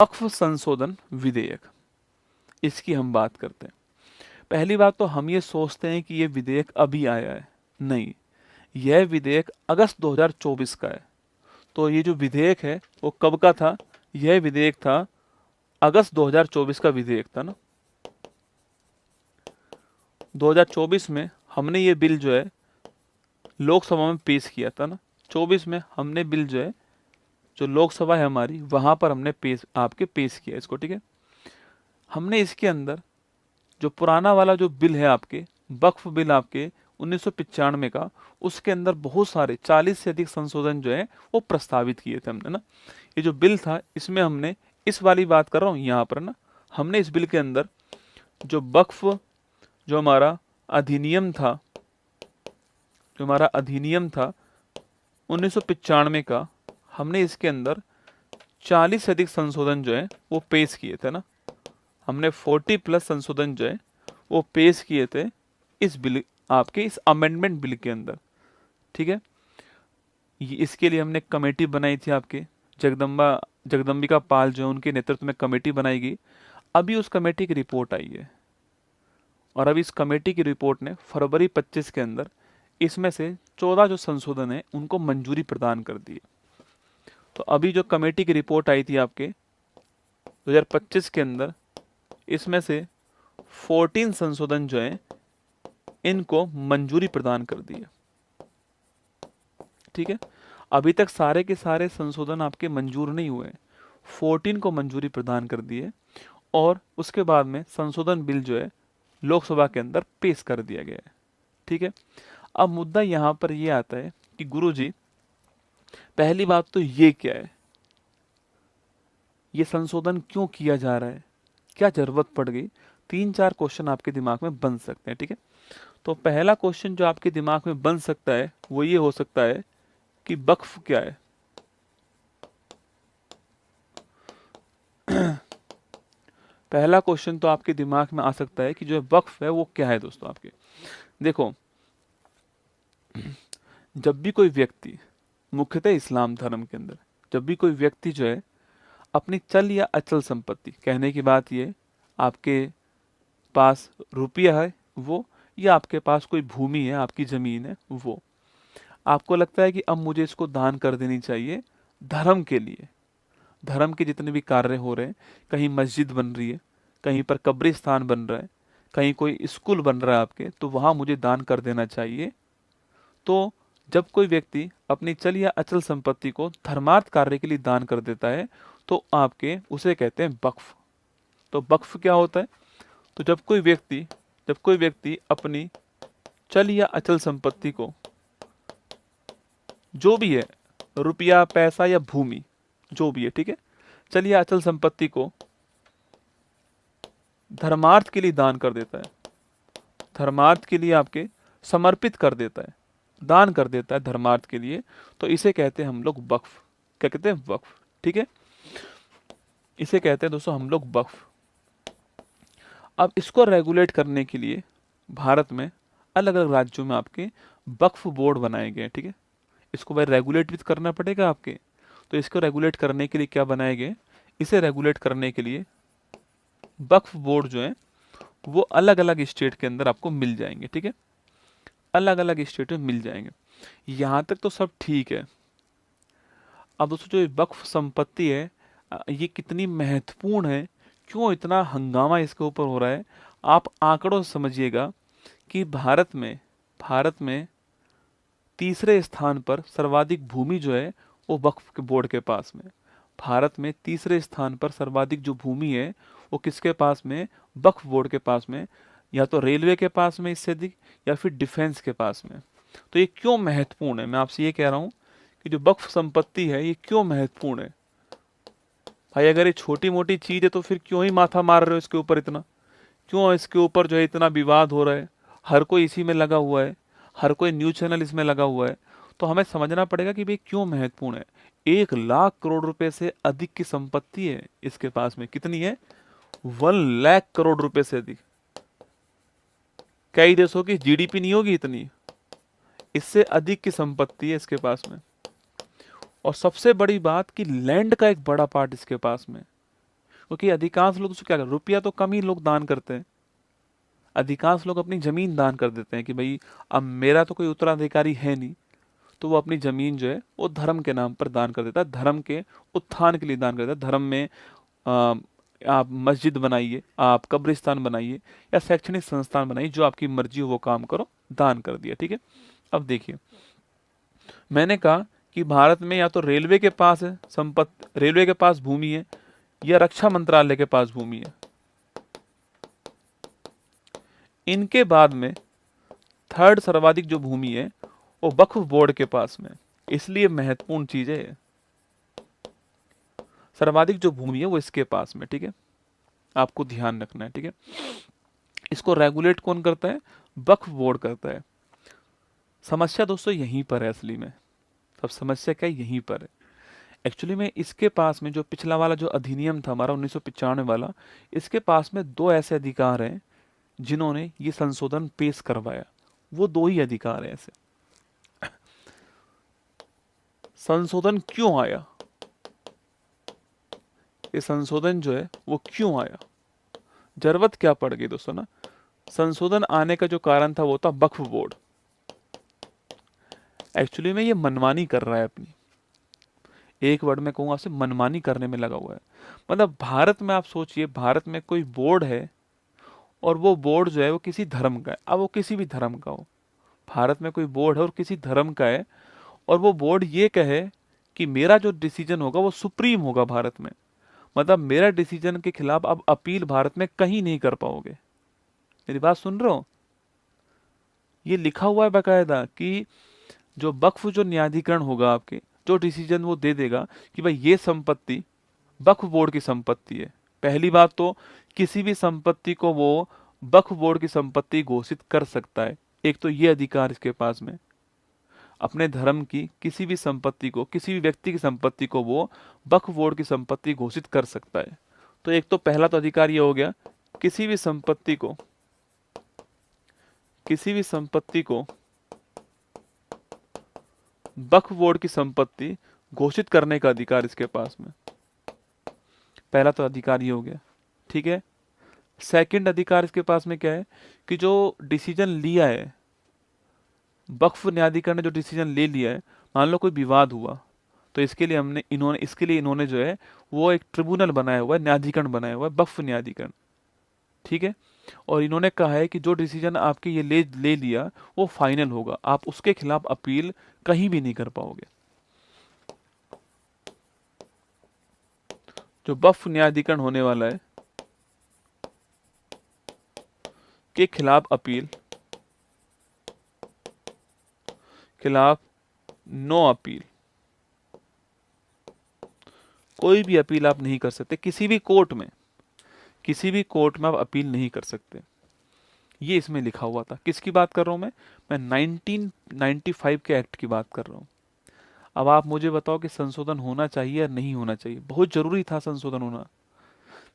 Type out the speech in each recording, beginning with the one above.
वक्फ संशोधन विधेयक, इसकी हम बात करते हैं। पहली बात तो हम ये सोचते हैं कि ये विधेयक अभी आया है, नहीं, यह विधेयक अगस्त 2024 का है। तो ये जो विधेयक है वो कब का था? यह विधेयक था अगस्त 2024 का विधेयक था ना। 2024 में हमने ये बिल जो है लोकसभा में पेश किया था ना। 24 में हमने बिल जो है, जो लोकसभा है हमारी, वहां पर हमने पेश किया इसको, ठीक है। हमने इसके अंदर जो पुराना वाला जो बिल है आपके, वक्फ बिल आपके 1995 का, उसके अंदर बहुत सारे 40 से अधिक संशोधन जो है वो प्रस्तावित किए थे हमने ना। ये जो बिल था इसमें हमने, इस वाली बात कर रहा हूँ यहाँ पर ना, हमने इस बिल के अंदर जो वक्फ, जो हमारा अधिनियम था, जो हमारा अधिनियम था 1995 का, हमने इसके अंदर 40 से अधिक संशोधन जो है वो पेश किए थे ना। हमने 40+ संशोधन जो है वो पेश किए थे इस बिल, आपके इस अमेंडमेंट बिल के अंदर, ठीक है। इसके लिए हमने कमेटी बनाई थी आपके, जगदम्बिका पाल जो है उनके नेतृत्व में कमेटी बनाई गई। अभी उस कमेटी की रिपोर्ट आई है और अभी इस कमेटी की रिपोर्ट ने फरवरी 25 के अंदर इसमें से 14 जो संशोधन है उनको मंजूरी प्रदान कर दी है। तो अभी जो कमेटी की रिपोर्ट आई थी आपके 2025 के अंदर, इसमें से 14 संशोधन जो है इनको मंजूरी प्रदान कर दी है, ठीक है। अभी तक सारे के सारे संशोधन आपके मंजूर नहीं हुए, 14 को मंजूरी प्रदान कर दी है और उसके बाद में संशोधन बिल जो है लोकसभा के अंदर पेश कर दिया गया है, ठीक है। अब मुद्दा यहाँ पर यह आता है कि गुरुजी, पहली बात तो ये क्या है, ये संशोधन क्यों किया जा रहा है, क्या जरूरत पड़ गई? 3-4 क्वेश्चन आपके दिमाग में बन सकते हैं, ठीक है। तो पहला क्वेश्चन जो आपके दिमाग में बन सकता है वो ये हो सकता है कि वक्फ क्या है। पहला क्वेश्चन तो आपके दिमाग में आ सकता है कि जो वक्फ है वो क्या है दोस्तों आपके। देखो, जब भी कोई व्यक्ति, मुख्यतः इस्लाम धर्म के अंदर, जब भी कोई व्यक्ति जो है अपनी चल या अचल संपत्ति, कहने की बात ये, आपके पास रुपया है वो, या आपके पास कोई भूमि है, आपकी जमीन है वो, आपको लगता है कि अब मुझे इसको दान कर देनी चाहिए धर्म के लिए, धर्म के जितने भी कार्य हो रहे हैं, कहीं मस्जिद बन रही है, कहीं पर कब्रिस्तान बन रहा है, कहीं कोई स्कूल बन रहा है आपके, तो वहां मुझे दान कर देना चाहिए। तो जब कोई व्यक्ति अपनी चल या अचल संपत्ति को धर्मार्थ कार्य के लिए दान कर देता है तो आपके उसे कहते हैं वक्फ। तो वक्फ क्या होता है? तो जब कोई व्यक्ति अपनी चल या अचल संपत्ति को, जो भी है, रुपया, पैसा या भूमि, जो भी है, ठीक है, चल या अचल संपत्ति को धर्मार्थ के लिए दान कर देता है, धर्मार्थ के लिए आपके समर्पित कर देता है, दान कर देता है धर्मार्थ के लिए, तो इसे कहते हैं हम लोग वक्फ। क्या कहते हैं? वक्फ, ठीक है। इसे कहते हैं दोस्तों हम लोग वक्फ। अब इसको रेगुलेट करने के लिए भारत में अलग अलग राज्यों में आपके वक्फ बोर्ड बनाए गए हैं, ठीक है। इसको भाई रेगुलेट भी करना पड़ेगा आपके, तो इसको रेगुलेट करने के लिए क्या बनाए गए? इसे रेगुलेट करने के लिए वक्फ बोर्ड जो है वो अलग अलग स्टेट के अंदर आपको मिल जाएंगे, ठीक है, अलग अलग स्टेट में मिल जाएंगे। यहाँ तक तो सब ठीक है। अब दोस्तों जो वक्फ संपत्ति है ये कितनी महत्वपूर्ण है, क्यों इतना हंगामा इसके ऊपर हो रहा है, आप आंकड़ों से समझिएगा कि भारत में तीसरे स्थान पर सर्वाधिक भूमि जो है वो वक्फ के बोर्ड के पास में। भारत में तीसरे स्थान पर सर्वाधिक जो भूमि है वो किसके पास में? वक्फ बोर्ड के पास में, या तो रेलवे के पास में इससे अधिक, या फिर डिफेंस के पास में। तो ये क्यों महत्वपूर्ण है, मैं आपसे ये कह रहा हूँ कि जो वक्फ संपत्ति है ये क्यों महत्वपूर्ण है। भाई अगर ये छोटी मोटी चीज है तो फिर क्यों ही माथा मार रहे हो इसके ऊपर इतना, क्यों इसके ऊपर जो है इतना विवाद हो रहा है, हर कोई इसी में लगा हुआ है, हर कोई न्यूज चैनल इसमें लगा हुआ है। तो हमें समझना पड़ेगा कि भाई क्यों महत्वपूर्ण है। 1 लाख करोड़ रुपए से अधिक की संपत्ति है इसके पास में, कितनी है? 1 लाख करोड़ रुपए से अधिक। कई देशों की जीडीपी नहीं होगी इतनी, इससे अधिक की संपत्ति है इसके पास में। और सबसे बड़ी बात कि लैंड का एक बड़ा पार्ट इसके पास में, क्योंकि अधिकांश लोग उसको क्या कर, रुपया तो कम ही लोग दान करते हैं, अधिकांश लोग अपनी जमीन दान कर देते हैं कि भाई अब मेरा तो कोई उत्तराधिकारी है नहीं, तो वो अपनी जमीन जो है वो धर्म के नाम पर दान कर देता है, धर्म के उत्थान के लिए दान कर देता है। धर्म में आ, आप मस्जिद बनाइए, आप कब्रिस्तान बनाइए, या शैक्षणिक संस्थान बनाइए, जो आपकी मर्जी हो वो काम करो, दान कर दिया, ठीक है। अब देखिए, मैंने कहा कि भारत में या तो रेलवे के पास है संपत्ति, रेलवे के पास भूमि है, या रक्षा मंत्रालय के पास भूमि है। इनके बाद में थर्ड सर्वाधिक जो भूमि है वो वक्फ बोर्ड के पास में, इसलिए महत्वपूर्ण चीज है, सर्वाधिक जो भूमि है वो इसके पास में, ठीक है, आपको ध्यान रखना है, ठीक है। इसको रेगुलेट कौन करता है, वक्फ बोर्ड करता है। समस्या दोस्तों यहीं पर है असली में, सब समस्या क्या है, यहीं पर है। एक्चुअली में इसके पास में जो पिछला वाला जो अधिनियम था हमारा 1995 वाला, इसके पास में दो ऐसे अधिकार हैं जिन्होंने ये संशोधन पेश करवाया, वो दो ही अधिकार हैं ऐसे। संशोधन क्यों आया, ये संशोधन जो है वो क्यों आया, जरूरत क्या पड़ गई दोस्तों ना। संशोधन आने का जो कारण था वो था वक्फ बोर्ड। एक्चुअली में ये मनमानी कर रहा है अपनी, एक वर्ड में कहूंगा आपसे, मनमानी करने में लगा हुआ है। मतलब भारत में आप सोचिए, भारत में कोई बोर्ड है और वो बोर्ड जो है वो किसी धर्म का है, अब वो किसी भी धर्म का हो, भारत में कोई बोर्ड है और किसी धर्म का है, और वो बोर्ड ये कहे कि मेरा जो डिसीजन होगा वो सुप्रीम होगा भारत में, मतलब मेरा डिसीजन के खिलाफ अब अपील भारत में कहीं नहीं कर पाओगे। मेरी बात सुन रहे हो, ये लिखा हुआ है बाकायदा कि जो वक्फ जो न्यायाधिकरण होगा आपके, जो डिसीजन वो दे देगा कि भाई ये संपत्ति वक्फ बोर्ड की संपत्ति है। पहली बात तो किसी भी संपत्ति को वो वक्फ बोर्ड की संपत्ति घोषित कर सकता है, एक तो ये अधिकार इसके पास में, अपने धर्म की किसी भी संपत्ति को, किसी भी व्यक्ति की संपत्ति को वो वक्फ बोर्ड की संपत्ति घोषित कर सकता है। तो एक तो पहला तो अधिकार ये हो गया, किसी भी संपत्ति को, किसी भी संपत्ति को वक्फ बोर्ड की संपत्ति घोषित करने का अधिकार इसके पास में, पहला तो अधिकार ये हो गया, ठीक है। सेकंड अधिकार इसके पास में क्या है कि जो डिसीजन लिया है, वक्फ न्यायाधिकरण ने जो डिसीजन ले लिया है, मान लो कोई विवाद हुआ, तो इसके लिए इन्होंने जो है वो एक ट्रिब्यूनल बनाया हुआ है, न्यायाधिकरण बनाया हुआ है, वक्फ न्यायाधिकरण, ठीक है। और इन्होंने कहा है कि जो डिसीजन आपके ये ले लिया वो फाइनल होगा, आप उसके खिलाफ अपील कहीं भी नहीं कर पाओगे। जो वक्फ न्यायाधिकरण होने वाला है के खिलाफ अपील, खिलाफ नो अपील, कोई भी अपील आप नहीं कर सकते किसी भी कोर्ट में, किसी भी कोर्ट में आप अपील नहीं कर सकते। ये इसमें लिखा हुआ था। किसकी बात कर रहा हूं मैं 1995 के एक्ट की बात कर रहा हूं। अब आप मुझे बताओ कि संशोधन होना चाहिए या नहीं होना चाहिए, बहुत जरूरी था संशोधन होना।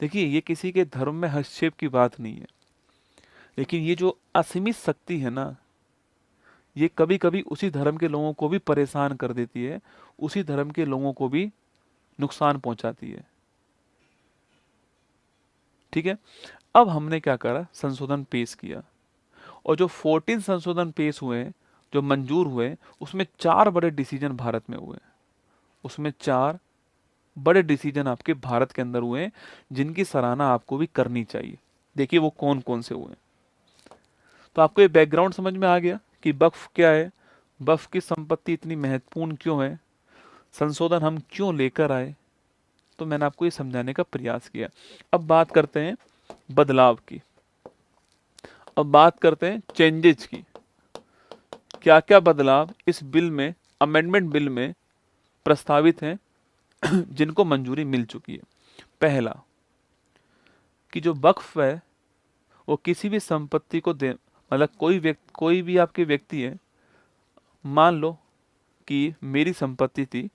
देखिए, ये किसी के धर्म में हस्तक्षेप की बात नहीं है, लेकिन ये जो असीमित शक्ति है ना, ये कभी कभी उसी धर्म के लोगों को भी परेशान कर देती है, उसी धर्म के लोगों को भी नुकसान पहुंचाती है, ठीक है। अब हमने क्या करा, संशोधन पेश किया, और जो 14 संशोधन पेश हुए, जो मंजूर हुए, उसमें 4 बड़े डिसीजन भारत में हुए, उसमें 4 बड़े डिसीजन आपके भारत के अंदर हुए, जिनकी सराहना आपको भी करनी चाहिए। देखिए वो कौन कौन से हुए। तो आपको ये बैकग्राउंड समझ में आ गया कि वक्फ क्या है, वक्फ की संपत्ति इतनी महत्वपूर्ण क्यों है, संशोधन हम क्यों लेकर आए। तो मैंने आपको ये समझाने का प्रयास किया। अब बात करते हैं बदलाव की, अब बात करते हैं चेंजेस की। क्या क्या बदलाव इस बिल में, अमेंडमेंट बिल में प्रस्तावित हैं जिनको मंजूरी मिल चुकी है। पहला, कि जो वक्फ है वो किसी भी संपत्ति को दे, मतलब कोई भी आपके व्यक्ति है, मान लो कि मेरी संपत्ति थी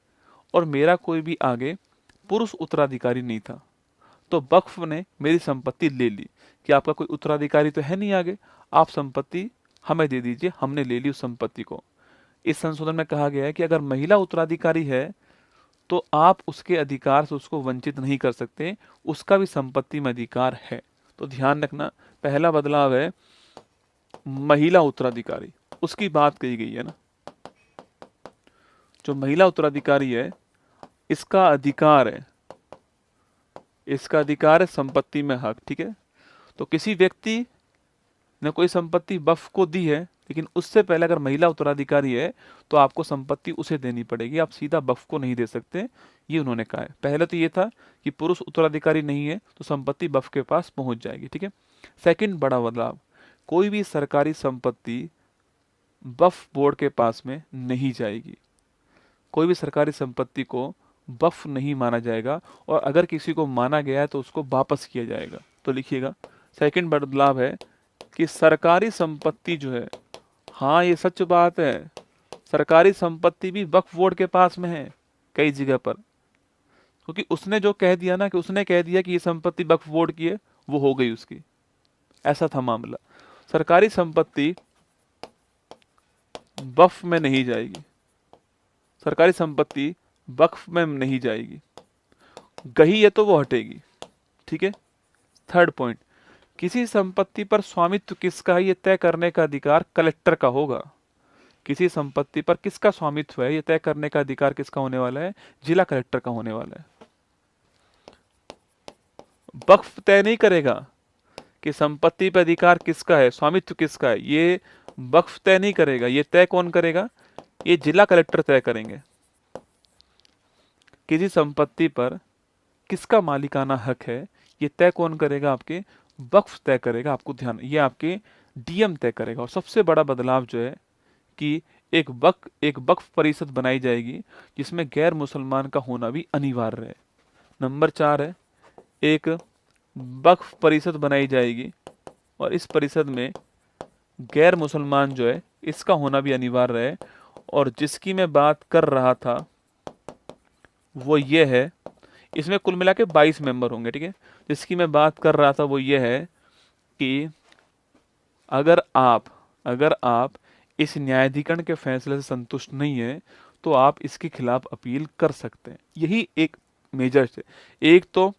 और मेरा कोई भी आगे पुरुष उत्तराधिकारी नहीं था, तो वक्फ ने मेरी संपत्ति ले ली कि आपका कोई उत्तराधिकारी तो है नहीं आगे, आप संपत्ति हमें दे दीजिए, हमने ले ली उस संपत्ति को। इस संशोधन में कहा गया है कि अगर महिला उत्तराधिकारी है तो आप उसके अधिकार से उसको वंचित नहीं कर सकते, उसका भी संपत्ति में अधिकार है। तो ध्यान रखना, पहला बदलाव है महिला उत्तराधिकारी, उसकी बात कही गई है ना। जो महिला उत्तराधिकारी है, इसका अधिकार है, इसका अधिकार है संपत्ति में हक, ठीक है। तो किसी व्यक्ति ने कोई संपत्ति वक्फ को दी है, लेकिन उससे पहले अगर महिला उत्तराधिकारी है तो आपको संपत्ति उसे देनी पड़ेगी, आप सीधा वक्फ को नहीं दे सकते, ये उन्होंने कहा है। पहले तो ये था कि पुरुष उत्तराधिकारी नहीं है तो संपत्ति वक्फ के पास पहुंच जाएगी, ठीक है। सेकंड बड़ा बदलाव, कोई भी सरकारी संपत्ति वक्फ बोर्ड के पास में नहीं जाएगी, कोई भी सरकारी संपत्ति को वक्फ नहीं माना जाएगा, और अगर किसी को माना गया है तो उसको वापस किया जाएगा। तो लिखिएगा, सेकंड बदलाव है कि सरकारी संपत्ति जो है, हाँ ये सच बात है, सरकारी संपत्ति भी वक्फ बोर्ड के पास में है कई जगह पर, क्योंकि उसने जो कह दिया ना, कि उसने कह दिया कि ये संपत्ति वक्फ बोर्ड की है, वो हो गई उसकी, ऐसा था मामला। सरकारी संपत्ति वक्फ में नहीं जाएगी, सरकारी संपत्ति वक्फ में नहीं जाएगी, गई है तो वो हटेगी, ठीक है। थर्ड पॉइंट, किसी संपत्ति पर स्वामित्व किसका है ये तय करने का अधिकार कलेक्टर का होगा। किसी संपत्ति पर किसका स्वामित्व है ये तय करने का अधिकार किसका होने वाला है, जिला कलेक्टर का होने वाला है। वक्फ तय नहीं करेगा कि संपत्ति पर अधिकार किसका है, स्वामित्व किसका है, ये वक्फ तय नहीं करेगा, ये तय कौन करेगा, ये जिला कलेक्टर तय करेंगे। किसी संपत्ति पर किसका मालिकाना हक है ये तय कौन करेगा, आपके वक्फ तय करेगा। आपको ध्यान, ये आपके डीएम तय करेगा। और सबसे बड़ा बदलाव जो है कि एक वक्फ परिषद बनाई जाएगी जिसमें गैर मुसलमान का होना भी अनिवार्य है। नंबर 4 है, एक वक्फ परिषद बनाई जाएगी और इस परिषद में गैर मुसलमान जो है इसका होना भी अनिवार्य है। और जिसकी मैं बात कर रहा था वो ये है, इसमें कुल मिला के 22 मेंबर होंगे, ठीक है। जिसकी मैं बात कर रहा था वो ये है कि अगर आप इस न्यायाधिकरण के फैसले से संतुष्ट नहीं है तो आप इसके खिलाफ अपील कर सकते हैं। यही एक मेजर है। एक तो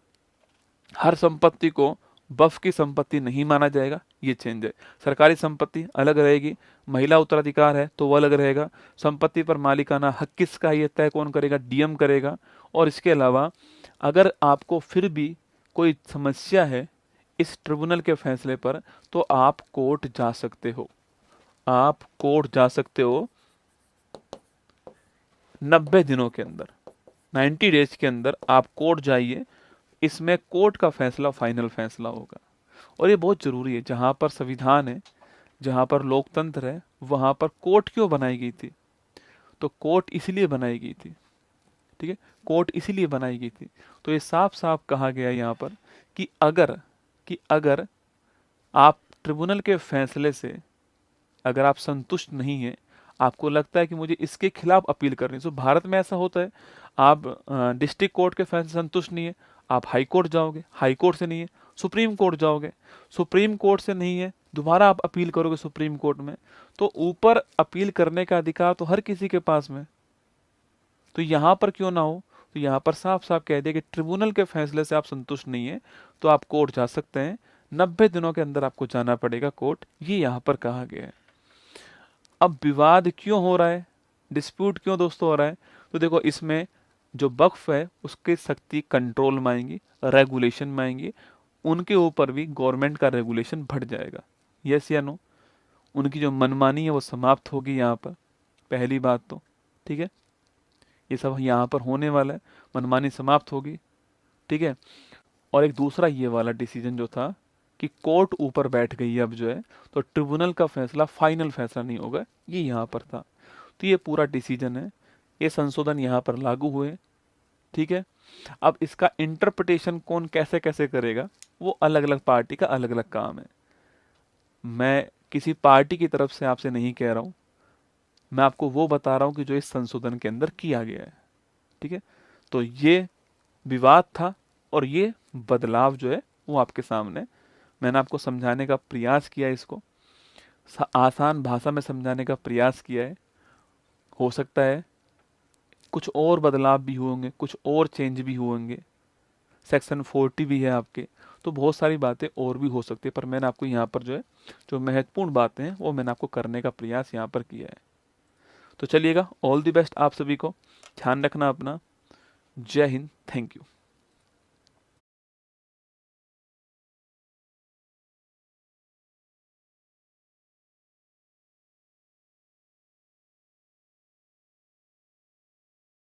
हर संपत्ति को वक्फ की संपत्ति नहीं माना जाएगा, ये चेंज है। सरकारी संपत्ति अलग रहेगी, महिला उत्तराधिकार है तो वो अलग रहेगा, संपत्ति पर मालिकाना हक किसका है ये तय कौन करेगा, डीएम करेगा। और इसके अलावा अगर आपको फिर भी कोई समस्या है इस ट्रिब्यूनल के फैसले पर तो आप कोर्ट जा सकते हो, आप कोर्ट जा सकते हो 90 दिनों के अंदर, 90 डेज के अंदर आप कोर्ट जाइए। इसमें कोर्ट का फैसला फाइनल फैसला होगा। और ये बहुत जरूरी है, जहां पर संविधान है, जहां पर लोकतंत्र है, वहां पर कोर्ट क्यों बनाई गई थी, तो कोर्ट इसीलिए बनाई गई थी, ठीक है। कोर्ट इसीलिए बनाई गई थी। तो ये साफ साफ कहा गया है यहाँ पर कि अगर आप ट्रिब्यूनल के फैसले से अगर आप संतुष्ट नहीं है, आपको लगता है कि मुझे इसके खिलाफ अपील करनी है। तो भारत में ऐसा होता है, आप डिस्ट्रिक्ट कोर्ट के फैसले से संतुष्ट नहीं है, आप हाई कोर्ट जाओगे, हाई कोर्ट से नहीं है सुप्रीम कोर्ट जाओगे, सुप्रीम कोर्ट से नहीं है दोबारा आप अपील करोगे सुप्रीम कोर्ट में। तो ऊपर अपील करने का अधिकार तो हर किसी के पास में, तो यहाँ पर क्यों ना हो। तो यहाँ पर साफ साफ कह दिया कि ट्रिब्यूनल के फैसले से आप संतुष्ट नहीं है तो आप कोर्ट जा सकते हैं, 90 दिनों के अंदर आपको जाना पड़ेगा कोर्ट, ये यहाँ पर कहा गया है। अब विवाद क्यों हो रहा है, डिस्प्यूट क्यों दोस्तों हो रहा है, तो देखो इसमें जो वक्फ है उसकी शक्ति कंट्रोल में आएंगी, रेगुलेशन में आएंगी, उनके ऊपर भी गवर्नमेंट का रेगुलेशन बढ़ जाएगा। यस या नो, उनकी जो मनमानी है वो समाप्त होगी यहाँ पर, पहली बात तो, ठीक है। ये सब यहाँ पर होने वाला है, मनमानी समाप्त होगी, ठीक है। और एक दूसरा ये वाला डिसीजन जो था कि कोर्ट ऊपर बैठ गई है अब जो है, तो ट्रिब्यूनल का फैसला फाइनल फैसला नहीं होगा, ये यहाँ पर था। तो ये पूरा डिसीजन है, ये संशोधन यहाँ पर लागू हुए, ठीक है। अब इसका इंटरप्रिटेशन कौन कैसे कैसे करेगा वो अलग अलग पार्टी का अलग अलग काम है। मैं किसी पार्टी की तरफ से आपसे नहीं कह रहा हूँ, मैं आपको वो बता रहा हूँ कि जो इस संशोधन के अंदर किया गया है, ठीक है। तो ये विवाद था और ये बदलाव जो है वो आपके सामने, मैंने आपको समझाने का प्रयास किया है, इसको आसान भाषा में समझाने का प्रयास किया है। हो सकता है कुछ और बदलाव भी होंगे, कुछ और चेंज भी होंगे, सेक्शन 40 भी है आपके, तो बहुत सारी बातें और भी हो सकती है, पर मैंने आपको यहाँ पर जो है जो महत्वपूर्ण बातें हैं वो मैंने आपको करने का प्रयास यहाँ पर किया है। तो चलिएगा, ऑल द बेस्ट आप सभी को, ध्यान रखना अपना। जय हिंद, थैंक यू।